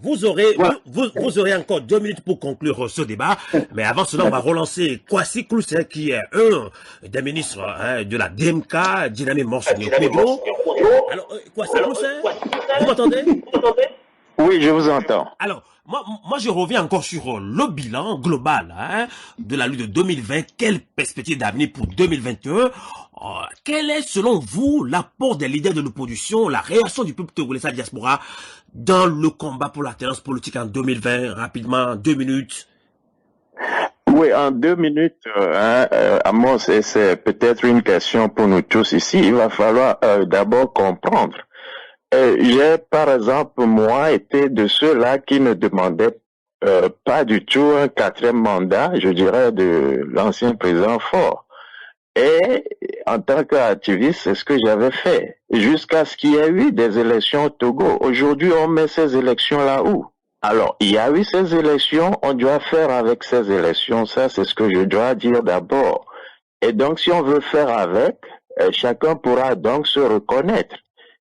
Voilà. Vous aurez encore 2 minutes pour conclure ce débat. Mais avant cela, on va relancer Kwasi Kloussé, qui est un des ministres de la DMK, Dynamé Morsonio Pedro. Alors, Kwasi Kloussé, vous m'entendez? Oui, je vous entends. Alors, moi, je reviens encore sur le bilan global de la lutte de 2020. Quelle perspective d'avenir pour 2021? Quel est, selon vous, l'apport des leaders de l'opposition, la réaction du peuple togolais, sa diaspora, dans le combat pour l'alternance politique en 2020? Rapidement, 2 minutes. Oui, en 2 minutes, Amos, c'est peut-être une question pour nous tous ici. Il va falloir d'abord comprendre. J'ai, par exemple, moi, été de ceux-là qui ne demandaient pas du tout un 4e mandat, je dirais, de l'ancien président Faure. Et en tant qu'activiste, c'est ce que j'avais fait, jusqu'à ce qu'il y ait eu des élections au Togo. Aujourd'hui, on met ces élections-là où? Alors, il y a eu ces élections, on doit faire avec ces élections, ça c'est ce que je dois dire d'abord. Et donc, si on veut faire avec, chacun pourra donc se reconnaître.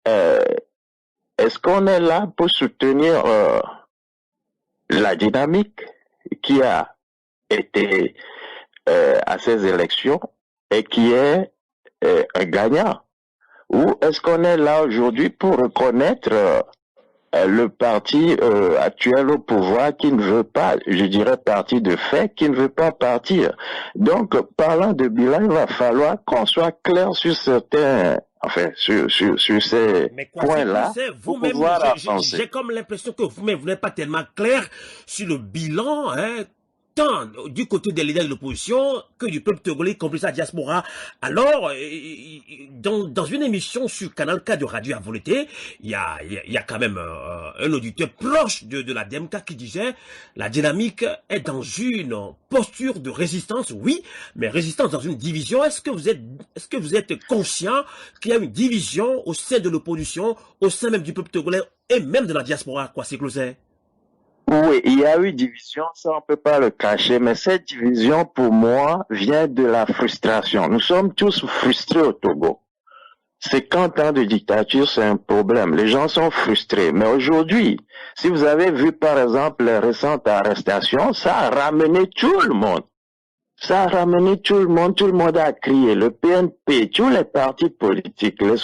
Est-ce qu'on est là pour soutenir la dynamique qui a été à ces élections et qui est un gagnant? Ou est-ce qu'on est là aujourd'hui pour reconnaître le parti actuel au pouvoir qui ne veut pas, je dirais parti de fait, qui ne veut pas partir? Donc, parlant de bilan, il va falloir qu'on soit clair sur certains, enfin, sur ces points-là, pour pouvoir avancer. J'ai comme l'impression que vous-même, vous n'êtes pas tellement clair sur le bilan, tant du côté des leaders de l'opposition que du peuple togolais, y compris sa diaspora. Alors, dans une émission sur Canal K de Radio à Volonté, il y a quand même un auditeur proche de la DMK qui disait la dynamique est dans une posture de résistance, oui, mais résistance dans une division. Est-ce que vous êtes conscient qu'il y a une division au sein de l'opposition, au sein même du peuple togolais et même de la diaspora, quoi, c'est Kloussé? Oui, il y a eu division, ça on peut pas le cacher, mais cette division pour moi vient de la frustration. Nous sommes tous frustrés au Togo. 50 ans de dictature, c'est un problème. Les gens sont frustrés. Mais aujourd'hui, si vous avez vu par exemple les récentes arrestations, ça a ramené tout le monde. Ça a ramené tout le monde a crié, le PNP, tous les partis politiques, la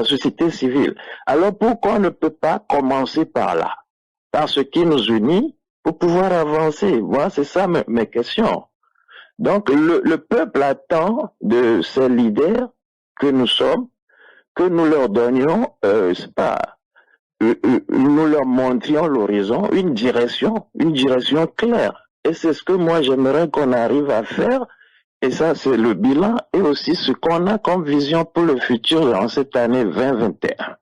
société civile. Alors pourquoi on ne peut pas commencer par là? Par ce qui nous unit pour pouvoir avancer. Moi, c'est ça mes questions. Donc, le peuple attend de ces leaders que nous sommes, que nous leur donnions, nous leur montrions l'horizon, une direction claire. Et c'est ce que moi j'aimerais qu'on arrive à faire. Et ça, c'est le bilan et aussi ce qu'on a comme vision pour le futur en cette année 2021.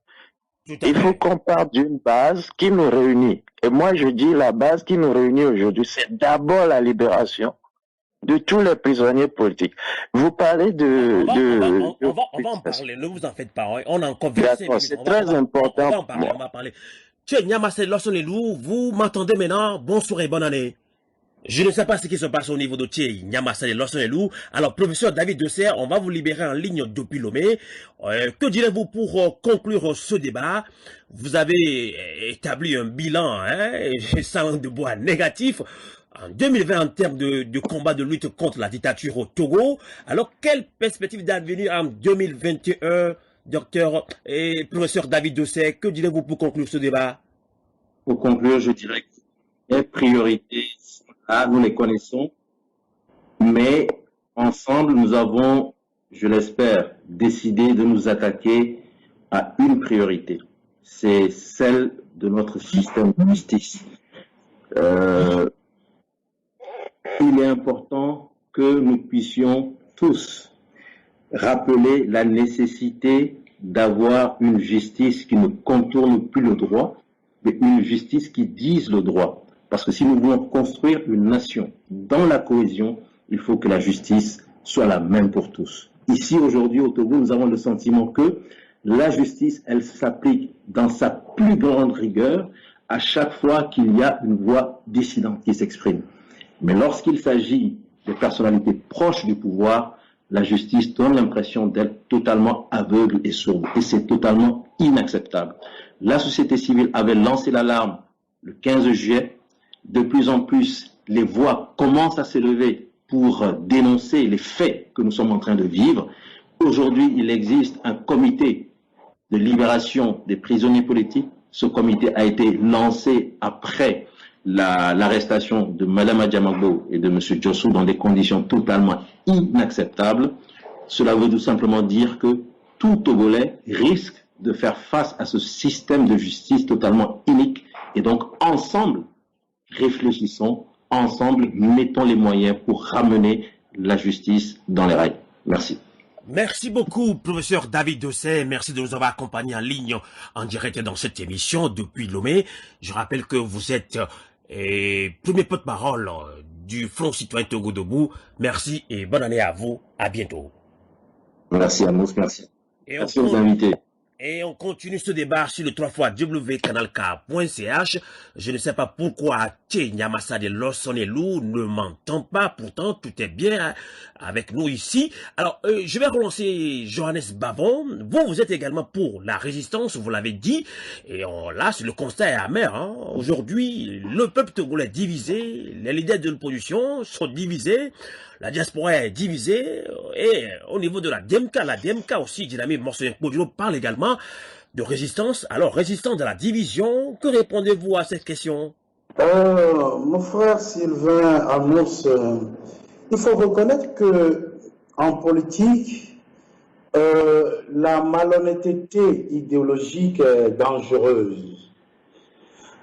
Il faut qu'on parte d'une base qui nous réunit. Et moi, je dis la base qui nous réunit aujourd'hui, c'est d'abord la libération de tous les prisonniers politiques. Vous parlez on va en parler, ne vous en faites pas. On a encore 25 minutes. C'est très important. On va parler. Tiens, Niamassé Lorsonelou, vous m'entendez maintenant? Bonsoir et bonne année. Je ne sais pas ce qui se passe au niveau de Thier, Niamassé Lorsonelou. Alors, professeur David Desserre, on va vous libérer en ligne depuis Lomé. Que direz-vous pour conclure ce débat? Vous avez établi un bilan, sans de bois négatif, en 2020 en termes de combat de lutte contre la dictature au Togo. Alors, quelle perspective d'avenir en 2021, docteur et professeur David Desserre? Que direz-vous pour conclure ce débat? Pour conclure, je dirais que les priorités, nous les connaissons, mais ensemble, nous avons, je l'espère, décidé de nous attaquer à une priorité. C'est celle de notre système de justice. Il est important que nous puissions tous rappeler la nécessité d'avoir une justice qui ne contourne plus le droit, mais une justice qui dise le droit. Parce que si nous voulons construire une nation dans la cohésion, il faut que la justice soit la même pour tous. Ici, aujourd'hui, au Togo, nous avons le sentiment que la justice, elle s'applique dans sa plus grande rigueur à chaque fois qu'il y a une voix dissidente qui s'exprime. Mais lorsqu'il s'agit de personnalités proches du pouvoir, la justice donne l'impression d'être totalement aveugle et sourde. Et c'est totalement inacceptable. La société civile avait lancé l'alarme le 15 juillet. De plus en plus, les voix commencent à s'élever pour dénoncer les faits que nous sommes en train de vivre. Aujourd'hui, il existe un comité de libération des prisonniers politiques. Ce comité a été lancé après l'arrestation de Mme Adjamagbo et de M. Djossou dans des conditions totalement inacceptables. Cela veut tout simplement dire que tout Togolais risque de faire face à ce système de justice totalement inique. Et donc, ensemble, réfléchissons, ensemble, mettons les moyens pour ramener la justice dans les rails. Merci. Merci beaucoup, professeur David Dossé. Merci de nous avoir accompagnés en ligne, en direct dans cette émission depuis Lomé. Je rappelle que vous êtes premier porte-parole du Front Citoyen Togo Debout. Merci et bonne année à vous. À bientôt. Merci à nous, merci. Merci aux invités. Et on continue ce débat sur le 3xcanalk.ch. Je ne sais pas pourquoi Nyamassa de Lossonelou ne m'entend pas. Pourtant, tout est bien avec nous ici. Alors, je vais relancer Johannes Bavon. Vous êtes également pour la résistance, vous l'avez dit. Et là, le constat est amer. Hein. Aujourd'hui, le peuple togolais est divisé. Les leaders de l'opposition sont divisés. La diaspora est divisée et au niveau de la DMK aussi, Dynamique Morceau parle également de résistance. Alors, résistance de la division, que répondez-vous à cette question? Mon frère Sylvain Amos, il faut reconnaître que en politique, la malhonnêteté idéologique est dangereuse.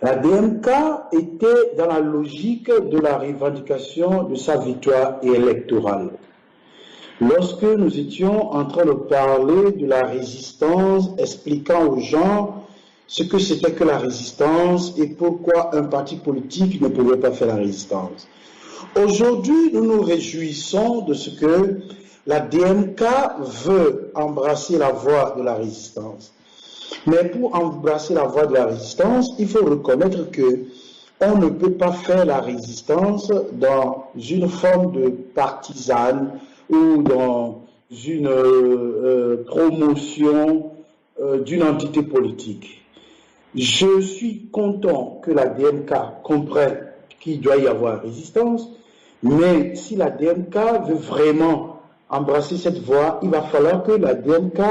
La DMK était dans la logique de la revendication de sa victoire électorale. Lorsque nous étions en train de parler de la résistance, expliquant aux gens ce que c'était que la résistance et pourquoi un parti politique ne pouvait pas faire la résistance. Aujourd'hui, nous nous réjouissons de ce que la DMK veut embrasser la voie de la résistance. Mais pour embrasser la voie de la résistance, il faut reconnaître que on ne peut pas faire la résistance dans une forme de partisane ou dans une promotion d'une entité politique. Je suis content que la DMK comprenne qu'il doit y avoir résistance, mais si la DMK veut vraiment embrasser cette voie, il va falloir que la DMK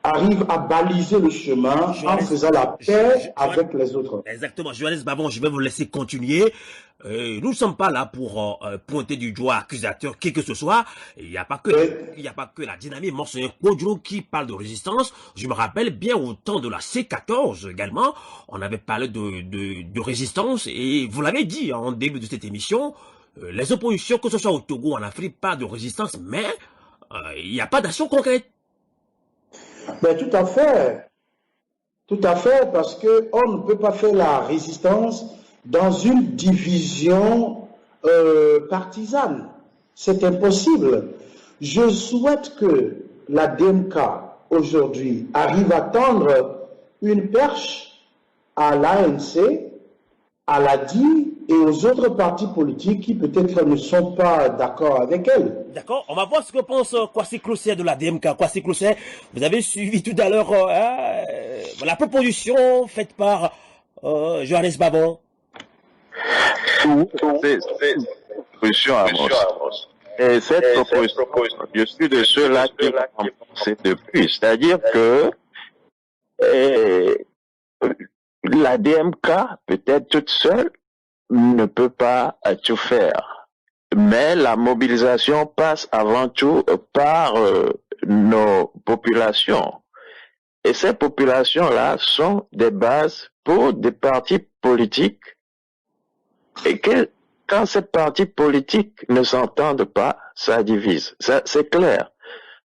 arrive à baliser le chemin en faisant la paix avec les autres. Exactement. Johannes Bavon, je vais vous laisser continuer. Nous ne sommes pas là pour pointer du doigt accusateur qui que ce soit. Il n'y a pas que la dynamique Morceau qui parle de résistance. Je me rappelle bien au temps de la C14 également, on avait parlé de résistance et vous l'avez dit en début de cette émission, les oppositions, que ce soit au Togo ou en Afrique, parlent de résistance, mais il n'y a pas d'action concrète. Ben, tout à fait, parce qu'on ne peut pas faire la résistance dans une division partisane. C'est impossible. Je souhaite que la DMK aujourd'hui arrive à tendre une perche à l'ANC, à l'ADI et aux autres partis politiques qui peut-être ne sont pas d'accord avec elle. D'accord, on va voir ce que pense Kwasi Clousset de la DMK. Kwasi Clousset, vous avez suivi tout à l'heure la proposition faite par Johannes Bavon. C'est proposition à et cette proposition, je suis de ceux-là qui ont pensé depuis. C'est-à-dire que la DMK, peut-être toute seule, ne peut pas tout faire. Mais la mobilisation passe avant tout par nos populations. Et ces populations-là sont des bases pour des partis politiques. Et que quand ces partis politiques ne s'entendent pas, ça divise. Ça, c'est clair.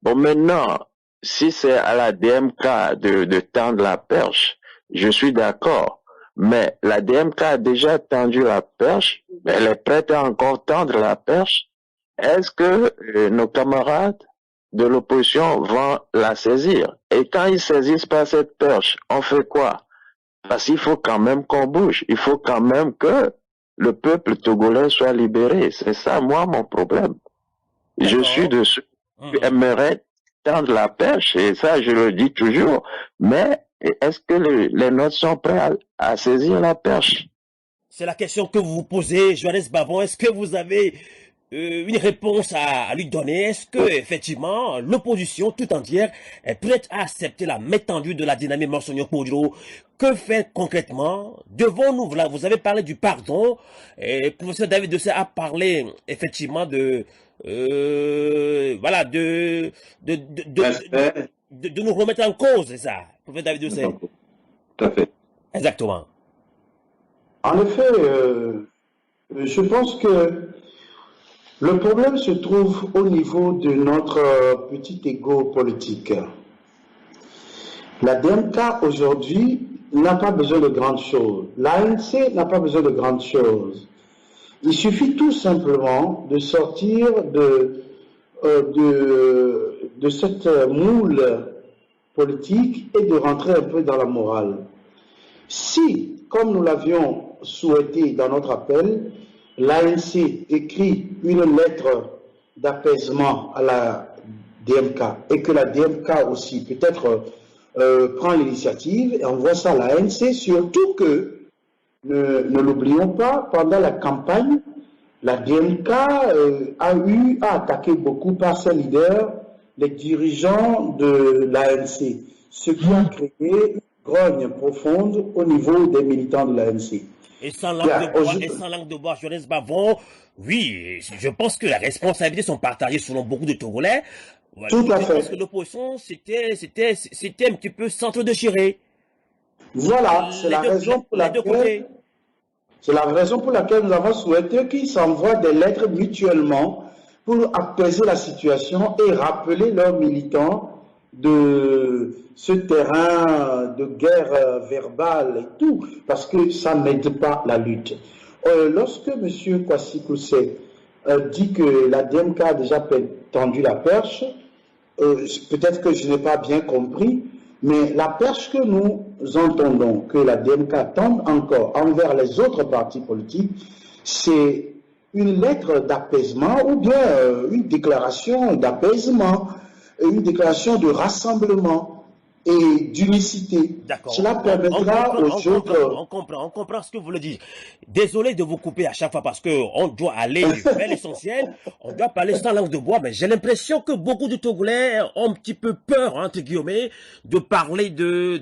Bon, maintenant, si c'est à la DMK de tendre la perche, je suis d'accord. Mais la DMK a déjà tendu la perche, elle est prête à encore tendre la perche. Est-ce que nos camarades de l'opposition vont la saisir? Et quand ils saisissent pas cette perche, on fait quoi? Parce qu'il faut quand même qu'on bouge. Il faut quand même que le peuple togolais soit libéré. C'est ça, moi, mon problème. Je suis de ceux qui aimeraient tendre la perche, et ça, je le dis toujours, mais est-ce que les nôtres sont prêts à saisir la perche? C'est la question que vous vous posez, Johannes Bavon. Est-ce que vous avez une réponse à lui donner? Est-ce que effectivement l'opposition tout entière est prête à accepter la métendue de la dynamique Monseigneur Podro? Que faire concrètement? Devons-nous, vous avez parlé du pardon, et le professeur David Dossé a parlé effectivement de voilà de nous remettre en cause, c'est ça, professeur David Dossé? Tout à fait. Exactement. En effet, je pense que le problème se trouve au niveau de notre petit ego politique. La DMK aujourd'hui n'a pas besoin de grandes choses. L'ANC n'a pas besoin de grandes choses. Il suffit tout simplement de sortir de cette moule politique et de rentrer un peu dans la morale. Si, comme nous l'avions souhaité dans notre appel, l'ANC écrit une lettre d'apaisement à la DMK et que la DMK aussi peut-être prend l'initiative et envoie ça à l'ANC, surtout que, ne l'oublions pas, pendant la campagne, la DMK a attaqué beaucoup par ses leaders les dirigeants de l'ANC, ce qui a créé une grogne profonde au niveau des militants de l'ANC. Et sans langue de bois, Johannes Bavon, oui, je pense que les responsabilités sont partagées selon beaucoup de Togolais. Voilà, tout à fait. Parce que l'opposition, c'était un petit peu centre-déchiré. Voilà, c'est la raison pour laquelle nous avons souhaité qu'ils s'envoient des lettres mutuellement pour apaiser la situation et rappeler leurs militants de ce terrain de guerre verbale et tout, parce que ça n'aide pas la lutte. Lorsque M. Kwasi Koussé dit que la DMK a déjà tendu la perche, peut-être que je n'ai pas bien compris, mais la perche que nous entendons que la DMK tende encore envers les autres partis politiques, c'est une lettre d'apaisement ou bien une déclaration d'apaisement, une déclaration de rassemblement et d'unicité. Cela permettra aux autres... On comprend ce que vous voulez dire. Désolé de vous couper à chaque fois parce qu'on doit aller vers l'essentiel, on doit parler sans langue de bois, mais j'ai l'impression que beaucoup de Togolais ont un petit peu peur, entre guillemets, de parler de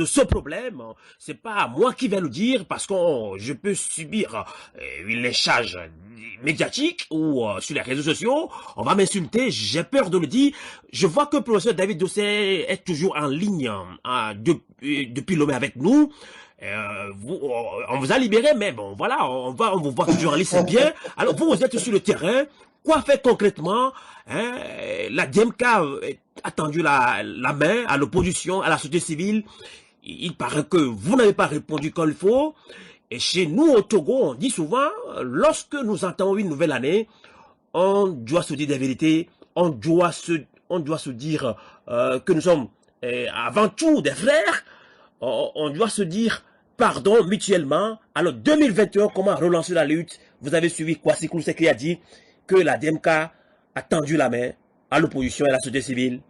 ce problème. C'est pas moi qui vais le dire parce que je peux subir les charges médiatiques ou sur les réseaux sociaux, on va m'insulter, j'ai peur de le dire. Je vois que le professeur David Dossé est toujours en ligne depuis Lomé avec nous. On vous a libéré, mais bon, voilà, on vous voit toujours en ligne, c'est bien. Alors, vous êtes sur le terrain. Quoi faire concrètement? La DMK a tendu la main à l'opposition, à la société civile. Il paraît que vous n'avez pas répondu comme il faut. Et chez nous, au Togo, on dit souvent, lorsque nous entendons une nouvelle année, on doit se dire des vérités, on doit se dire que nous sommes avant tout des frères, on doit se dire pardon mutuellement. Alors 2021, comment relancer la lutte? Vous avez suivi Kwasi Koussé qui a dit que la DMK a tendu la main à l'opposition et à la société civile.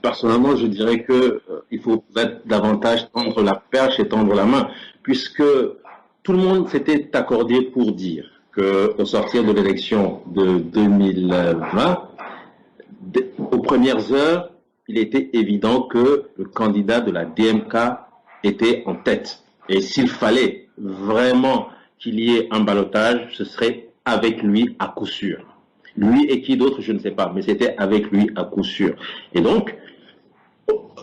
Personnellement, je dirais que il faut davantage tendre la perche et tendre la main, puisque tout le monde s'était accordé pour dire qu'au sortir de l'élection de 2020, aux premières heures, il était évident que le candidat de la DMK était en tête. Et s'il fallait vraiment qu'il y ait un ballottage, ce serait avec lui à coup sûr. Lui et qui d'autre, je ne sais pas, mais c'était avec lui à coup sûr. Et donc,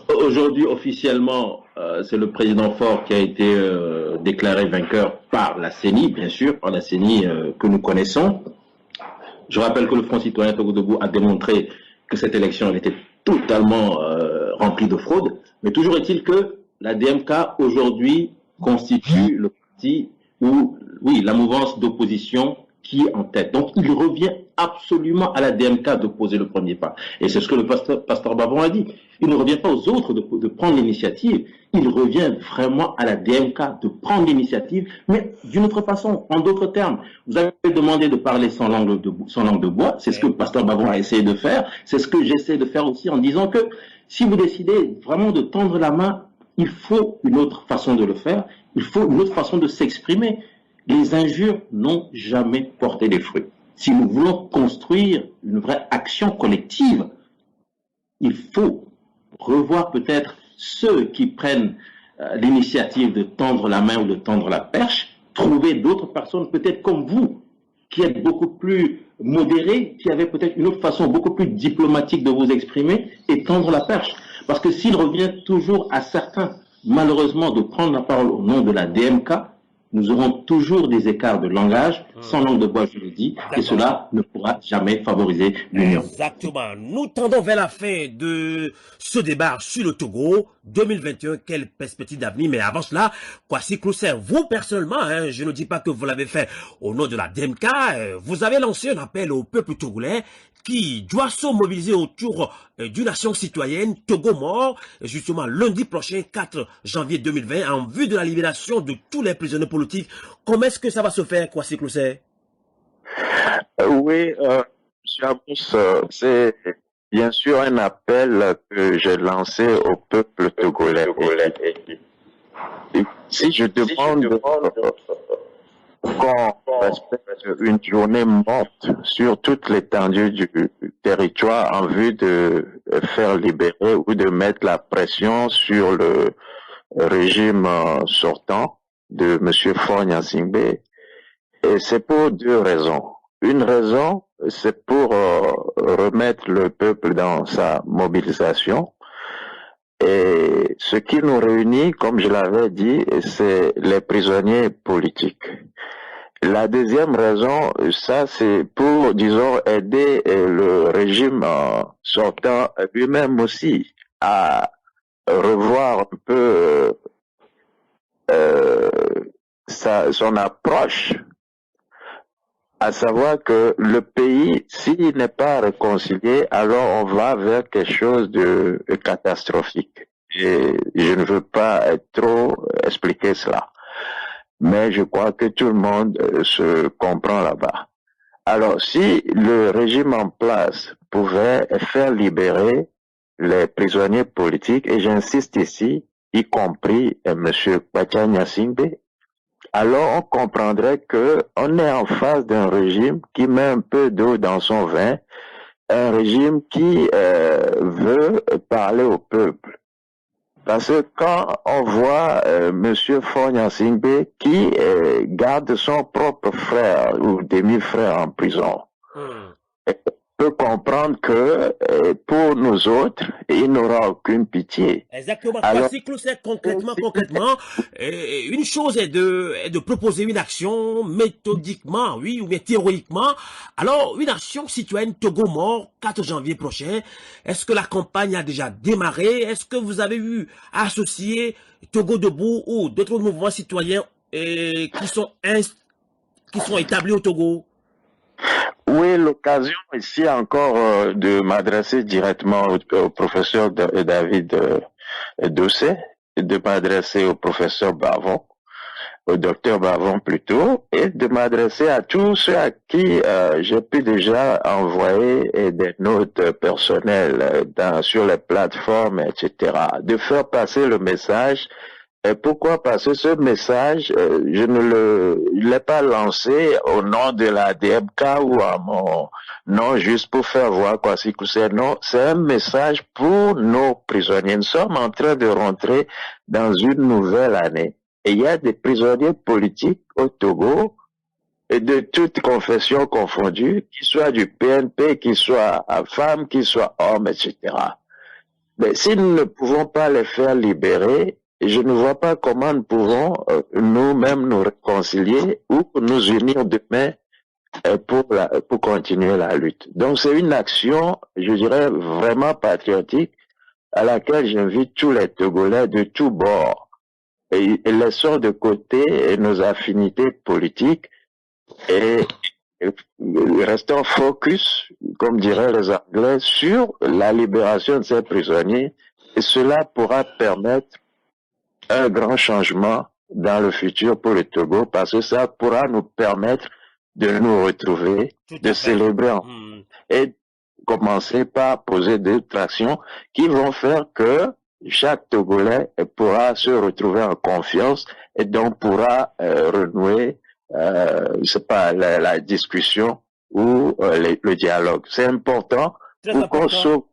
aujourd'hui, officiellement, c'est le président Faure qui a été déclaré vainqueur par la CENI, bien sûr, par la CENI que nous connaissons. Je rappelle que le Front citoyen Togo Debout a démontré que cette élection elle était totalement remplie de fraude. Mais toujours est-il que la DMK, aujourd'hui, constitue le parti où, oui, la mouvance d'opposition qui est en tête. Donc, il revient absolument à la DMK de poser le premier pas. Et c'est ce que le pasteur Bavon a dit. Il ne revient pas aux autres de prendre l'initiative. Il revient vraiment à la DMK de prendre l'initiative, mais d'une autre façon, en d'autres termes. Vous avez demandé de parler sans langue de bois. C'est ce que le pasteur Bavon a essayé de faire. C'est ce que j'essaie de faire aussi en disant que si vous décidez vraiment de tendre la main Il faut une autre façon de le faire, il faut une autre façon de s'exprimer. Les injures n'ont jamais porté des fruits. Si nous voulons construire une vraie action collective, il faut revoir peut-être ceux qui prennent l'initiative de tendre la main ou de tendre la perche, trouver d'autres personnes peut-être comme vous, qui êtes beaucoup plus modérés, qui avaient peut-être une autre façon beaucoup plus diplomatique de vous exprimer et tendre la perche. Parce que s'il revient toujours à certains, malheureusement, de prendre la parole au nom de la DMK, nous aurons toujours des écarts de langage, sans langue de bois, je le dis, et cela ne pourra jamais favoriser l'union. Exactement. Nous tendons vers la fin de ce débat sur le Togo 2021. Quelle perspective d'avenir? Mais avant cela, Kwasi Clousset, vous personnellement, je ne dis pas que vous l'avez fait au nom de la DMK, vous avez lancé un appel au peuple togolais qui doit se mobiliser autour d'une action citoyenne Togo mort, justement lundi prochain, 4 janvier 2020, en vue de la libération de tous les prisonniers politiques. Comment est-ce que ça va se faire, Kwasi Clousset? Oui, M. Abous, c'est bien sûr un appel que j'ai lancé au peuple togolais. Et si je demande qu'on respecte une journée morte sur toute l'étendue du territoire en vue de faire libérer ou de mettre la pression sur le régime sortant de M. Faure Gnassingbé. Et c'est pour deux raisons. Une raison, c'est pour remettre le peuple dans sa mobilisation. Et ce qui nous réunit, comme je l'avais dit, c'est les prisonniers politiques. La deuxième raison, ça c'est pour, disons, aider le régime sortant lui-même aussi à revoir un peu son approche, à savoir que le pays, s'il n'est pas réconcilié, alors on va vers quelque chose de catastrophique. Et je ne veux pas trop expliquer cela. Mais je crois que tout le monde se comprend là-bas. Alors, si le régime en place pouvait faire libérer les prisonniers politiques, et j'insiste ici, y compris M. Faure Gnassingbé, alors on comprendrait que on est en face d'un régime qui met un peu d'eau dans son vin, un régime qui veut parler au peuple. Parce que quand on voit M. Faure Gnassingbé qui garde son propre frère ou demi-frère en prison, on peut comprendre que pour nous autres, il n'aura aucune pitié. Exactement. Kwasi Clousset, concrètement, une chose est de proposer une action méthodiquement, oui, ou bien théoriquement. Alors, une action citoyenne Togo mort, 4 janvier prochain. Est-ce que la campagne a déjà démarré? Est-ce que vous avez eu à associer Togo debout ou d'autres mouvements citoyens qui sont établis au Togo? Oui, l'occasion ici encore de m'adresser directement au professeur David Dossé, de m'adresser au professeur Bavon, au docteur Bavon plutôt, et de m'adresser à tous ceux à qui j'ai pu déjà envoyer des notes personnelles sur les plateformes, etc. De faire passer le message. Et pourquoi? Parce que ce message, je ne l'ai pas lancé au nom de la DMK ou à mon nom juste pour faire voir Kwasi Clousset. Non, c'est un message pour nos prisonniers. Nous sommes en train de rentrer dans une nouvelle année. Et il y a des prisonniers politiques au Togo, et de toutes confessions confondues, qu'ils soient du PNP, qu'ils soient femmes, qu'ils soient hommes, etc. Mais si nous ne pouvons pas les faire libérer, je ne vois pas comment nous pouvons nous-mêmes nous réconcilier ou nous unir demain pour continuer la lutte. Donc c'est une action, je dirais, vraiment patriotique à laquelle j'invite tous les Togolais de tous bords. Et laissons de côté nos affinités politiques et restons focus, comme diraient les Anglais, sur la libération de ces prisonniers. Et cela pourra permettre un grand changement dans le futur pour le Togo, parce que ça pourra nous permettre de nous retrouver, de célébrer et commencer par poser des actions qui vont faire que chaque Togolais pourra se retrouver en confiance et donc pourra renouer, je sais pas, la discussion ou le dialogue. C'est important Très pour qu'on important, sauve.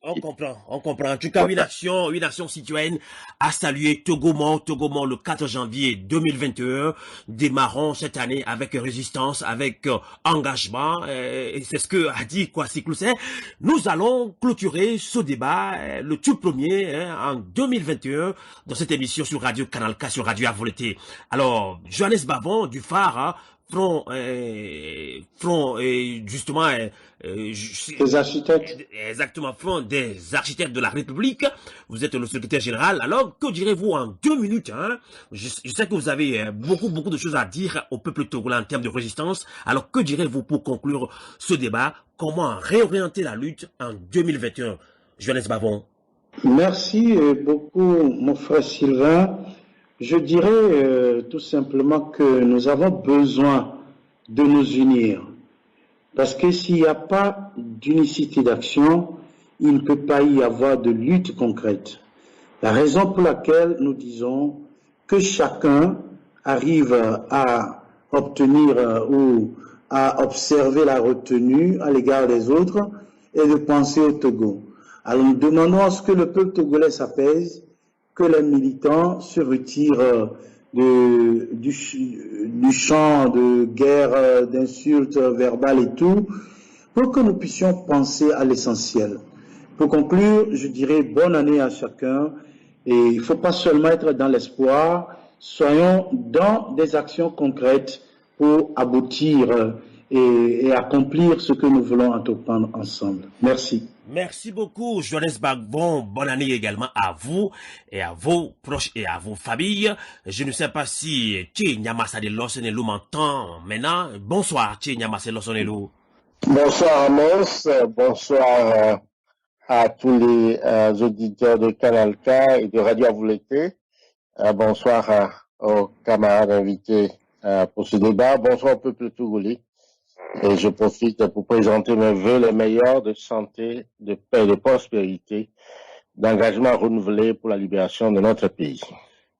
on comprend, on comprend. En tout cas, une action citoyenne a salué Togomont le 4 janvier 2021. Démarrons cette année avec résistance, avec engagement. Et c'est ce que a dit Kwasi Klousé. Nous allons clôturer ce débat, le tout premier, en 2021, dans cette émission sur Radio Canal K, sur Radio Avoleté. Alors, Johannes Bavon du phare, justement, Les architectes. exactement, front des architectes de la République. Vous êtes le secrétaire général. Alors, que direz-vous en 2 minutes, hein? Je sais que vous avez beaucoup de choses à dire au peuple togolais en termes de résistance. Alors, que direz-vous pour conclure ce débat? Comment réorienter la lutte en 2021? Johannes Bavon. Merci beaucoup, mon frère Sylvain. Je dirais tout simplement que nous avons besoin de nous unir. Parce que s'il n'y a pas d'unicité d'action, il ne peut pas y avoir de lutte concrète. La raison pour laquelle nous disons que chacun arrive à obtenir ou à observer la retenue à l'égard des autres et de penser au Togo. Alors nous demandons à ce que le peuple togolais s'apaise, que les militants se retirent du champ de guerre, d'insultes verbales et tout, pour que nous puissions penser à l'essentiel. Pour conclure, je dirais bonne année à chacun, et il ne faut pas seulement être dans l'espoir, soyons dans des actions concrètes pour aboutir et accomplir ce que nous voulons entreprendre ensemble. Merci. Merci beaucoup, Johannes Bavon. Bonne année également à vous et à vos proches et à vos familles. Je ne sais pas si Tché Nyamasade Losonelou m'entend maintenant. Bonsoir, Tché Nyamasade Losonelou. Bonsoir Amos, bonsoir à tous les auditeurs de Canal K et de Radio Avoleté. Bonsoir aux camarades invités pour ce débat. Bonsoir au peuple togolais. Et je profite pour présenter mes vœux les meilleurs de santé, de paix, de prospérité, d'engagement renouvelé pour la libération de notre pays.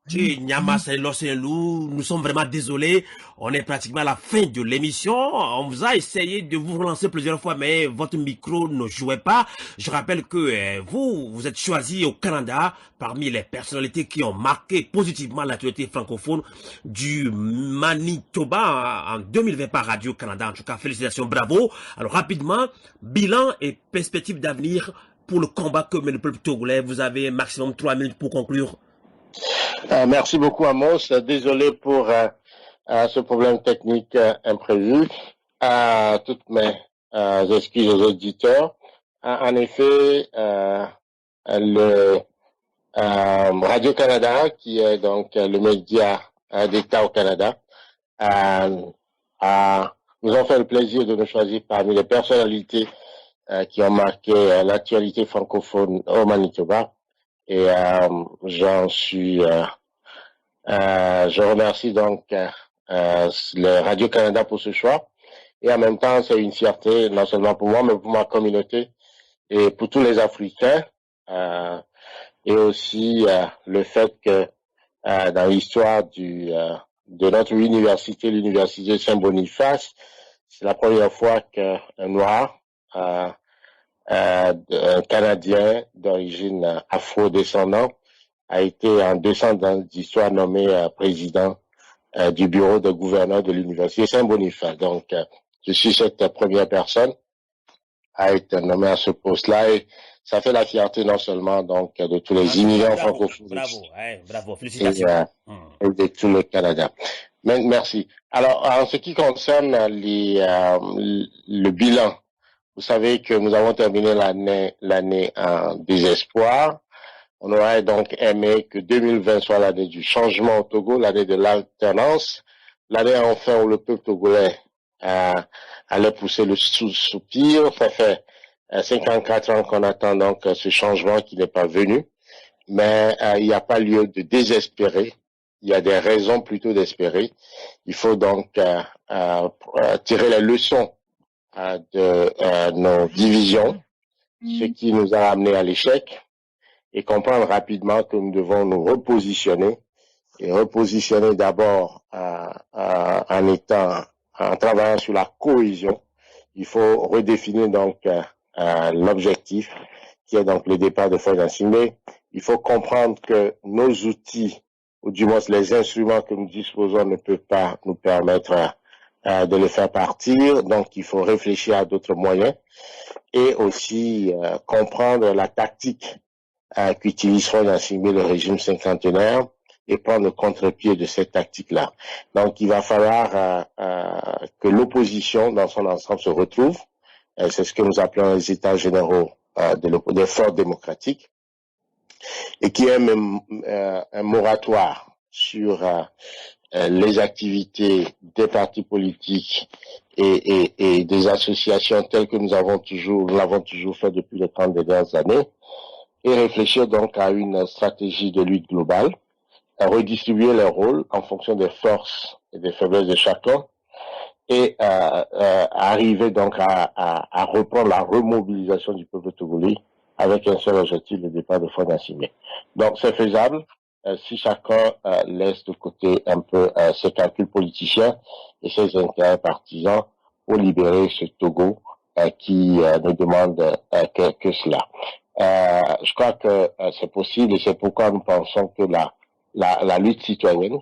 Nous sommes vraiment désolés. On est pratiquement à la fin de l'émission. On vous a essayé de vous relancer plusieurs fois, mais votre micro ne jouait pas. Je rappelle que vous êtes choisi au Canada parmi les personnalités qui ont marqué positivement l'actualité francophone du Manitoba en 2020 par Radio-Canada. En tout cas, félicitations, bravo. Alors rapidement, bilan et perspective d'avenir pour le combat que mène le peuple togolais. Vous avez maximum 3 minutes pour conclure. Merci beaucoup Amos. Désolé pour ce problème technique imprévu. Toutes mes excuses aux auditeurs. En effet, le Radio-Canada, qui est donc le média d'État au Canada, nous ont fait le plaisir de nous choisir parmi les personnalités qui ont marqué l'actualité francophone au Manitoba. Et je remercie donc le Radio-Canada pour ce choix. Et en même temps, c'est une fierté, non seulement pour moi, mais pour ma communauté et pour tous les Africains. Et aussi le fait que dans l'histoire de notre université, l'université Saint-Boniface, c'est la première fois qu'un noir, un Canadien d'origine afro-descendant a été en 200 ans d'histoire nommé président du bureau de gouverneur de l'université Saint-Boniface. Donc, je suis cette première personne à être nommée à ce poste-là et ça fait la fierté non seulement donc de tous les immigrants francophones, bravo, félicitations. Et de tout le Canada. Merci. Alors, en ce qui concerne le bilan, vous savez que nous avons terminé l'année en désespoir. On aurait donc aimé que 2020 soit l'année du changement au Togo, l'année de l'alternance, l'année enfin où le peuple togolais allait pousser le soupir. Ça fait 54 ans qu'on attend donc ce changement qui n'est pas venu, mais il n'y a pas lieu de désespérer. Il y a des raisons plutôt d'espérer. Il faut donc tirer les leçons de nos divisions, ce qui nous a amené à l'échec, et comprendre rapidement que nous devons nous repositionner et repositionner d'abord en travaillant sur la cohésion. Il faut redéfinir donc l'objectif qui est donc le départ de Foy Gnassingbé. Il faut comprendre que nos outils, ou du moins les instruments que nous disposons, ne peuvent pas nous permettre de le faire partir. Donc il faut réfléchir à d'autres moyens et aussi comprendre la tactique qu'utilise Foy Gnassingbé, le régime cinquantenaire, et prendre le contre-pied de cette tactique-là. Donc, il va falloir que l'opposition dans son ensemble se retrouve. C'est ce que nous appelons les États généraux des forces démocratiques, et qu'il y ait un moratoire sur les activités des partis politiques et des associations telles que nous l'avons toujours fait depuis les 30 dernières années, et réfléchir donc à une stratégie de lutte globale, à redistribuer les rôles en fonction des forces et des faiblesses de chacun, et arriver donc à reprendre la remobilisation du peuple togolais avec un seul objectif, le départ de Foy Gnassingbé. Donc c'est faisable si chacun laisse de côté un peu ses calculs politiciens et ses intérêts partisans pour libérer ce Togo qui ne demande que cela. Je crois que c'est possible, et c'est pourquoi nous pensons que la lutte citoyenne,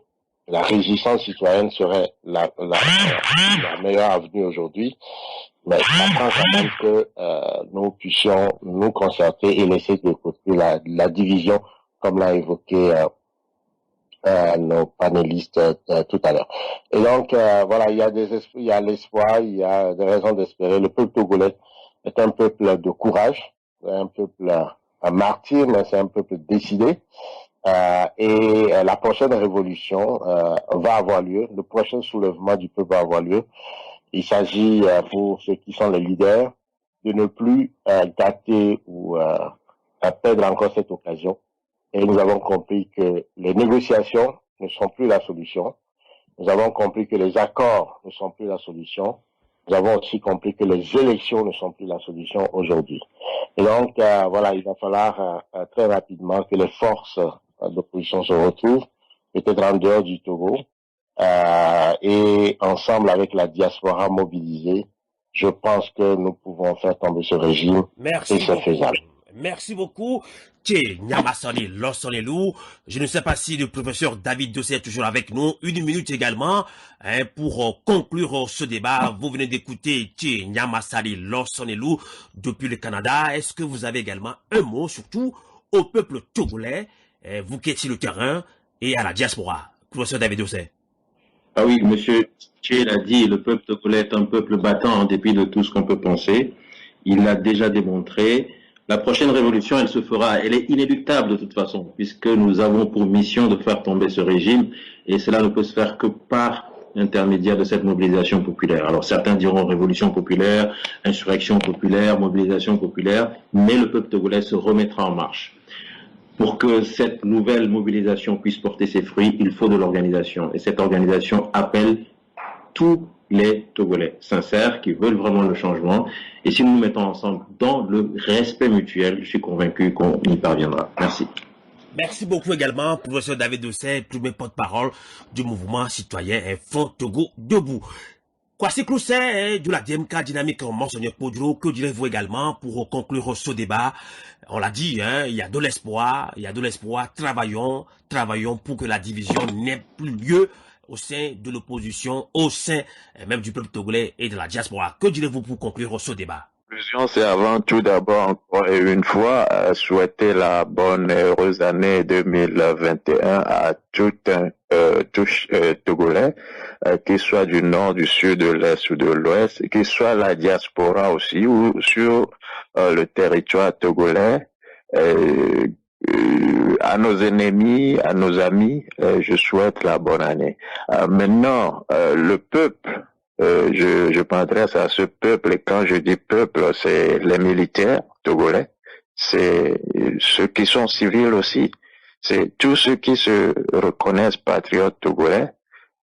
la résistance citoyenne serait la meilleure avenue aujourd'hui. Mais ça prend quand même que nous puissions nous concerter et laisser de côté la division, comme l'a évoqué nos panélistes tout à l'heure. Et donc, voilà, il y a l'espoir, il y a des raisons d'espérer. Le peuple togolais est un peuple de courage, un peuple martyr, mais c'est un peuple décidé. Et la prochaine révolution va avoir lieu, le prochain soulèvement du peuple va avoir lieu. Il s'agit pour ceux qui sont les leaders de ne plus gâter ou perdre encore cette occasion. Et nous avons compris que les négociations ne sont plus la solution. Nous avons compris que les accords ne sont plus la solution. Nous avons aussi compris que les élections ne sont plus la solution aujourd'hui. Et donc, voilà, il va falloir très rapidement que les forces d'opposition se retrouvent, peut-être en dehors du Togo, et ensemble avec la diaspora mobilisée, je pense que nous pouvons faire tomber ce régime. Merci et c'est faisable. Merci beaucoup. Tché, Nyamasani, Lossolelou. Je ne sais pas si le professeur David Dossé est toujours avec nous. 1 minute également pour conclure ce débat. Vous venez d'écouter Tché, Nyamasani, Lossolelou depuis le Canada. Est-ce que vous avez également un mot, surtout au peuple togolais, vous qui êtes sur le terrain, et à la diaspora? Professeur David Dossé. Ah oui, monsieur Tché l'a dit, le peuple togolais est un peuple battant en dépit de tout ce qu'on peut penser. Il l'a déjà démontré. La prochaine révolution, elle se fera, elle est inéluctable de toute façon, puisque nous avons pour mission de faire tomber ce régime, et cela ne peut se faire que par l'intermédiaire de cette mobilisation populaire. Alors certains diront révolution populaire, insurrection populaire, mobilisation populaire, mais le peuple togolais se remettra en marche. Pour que cette nouvelle mobilisation puisse porter ses fruits, il faut de l'organisation, et cette organisation appelle tous les Togolais sincères qui veulent vraiment le changement. Et si nous nous mettons ensemble dans le respect mutuel, je suis convaincu qu'on y parviendra. Merci. Merci beaucoup également, professeur David Dossé, premier porte-parole du mouvement citoyen Front Togo Debout. Kwasi Clousset de la DMK Dynamique Monseigneur Podro, que direz-vous également pour conclure ce débat? On l'a dit, il y a de l'espoir, travaillons pour que la division n'ait plus lieu au sein de l'opposition, au sein même du peuple togolais et de la diaspora. Que direz-vous pour conclure ce débat? Conclusion, c'est avant tout d'abord, encore et une fois, souhaiter la bonne et heureuse année 2021 à tout Togolais, qu'il soit du nord, du sud, de l'est ou de l'ouest, qu'il soit la diaspora aussi, ou sur le territoire togolais. À nos ennemis, à nos amis, je souhaite la bonne année. Maintenant, le peuple, je m'adresse à ce peuple, et quand je dis peuple, c'est les militaires togolais, c'est ceux qui sont civils aussi, c'est tous ceux qui se reconnaissent patriotes togolais.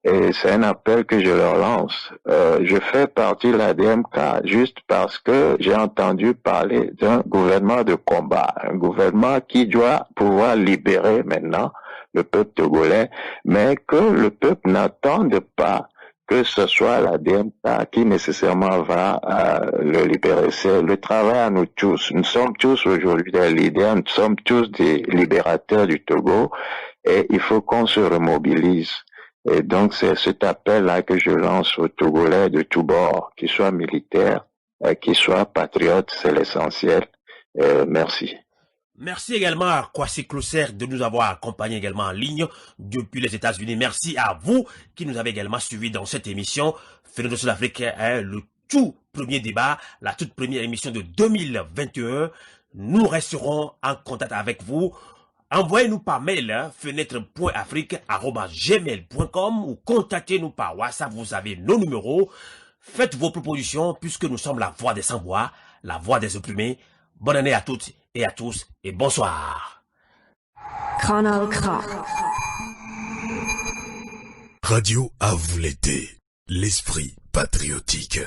Et c'est un appel que je leur lance. Je fais partie de la DMK juste parce que j'ai entendu parler d'un gouvernement de combat, un gouvernement qui doit pouvoir libérer maintenant le peuple togolais, mais que le peuple n'attende pas que ce soit la DMK qui nécessairement va le libérer. C'est le travail à nous tous. Nous sommes tous aujourd'hui des leaders, nous sommes tous des libérateurs du Togo et il faut qu'on se remobilise. Et donc c'est cet appel-là que je lance aux Togolais de tous bords, qu'ils soient militaires, qu'ils soient patriotes, c'est l'essentiel. Merci. Merci également à Kwasi Closer de nous avoir accompagnés également en ligne depuis les États-Unis. Merci à vous qui nous avez également suivis dans cette émission. Phénomène de l'Afrique, le tout premier débat, la toute première émission de 2021. Nous resterons en contact avec vous. Envoyez-nous par mail fenêtre.afrique@gmail.com ou contactez-nous par WhatsApp. Vous avez nos numéros. Faites vos propositions puisque nous sommes la voix des sans-voix, la voix des opprimés. Bonne année à toutes et à tous et bonsoir. Kanal K. Radio à vous l'été, l'esprit patriotique.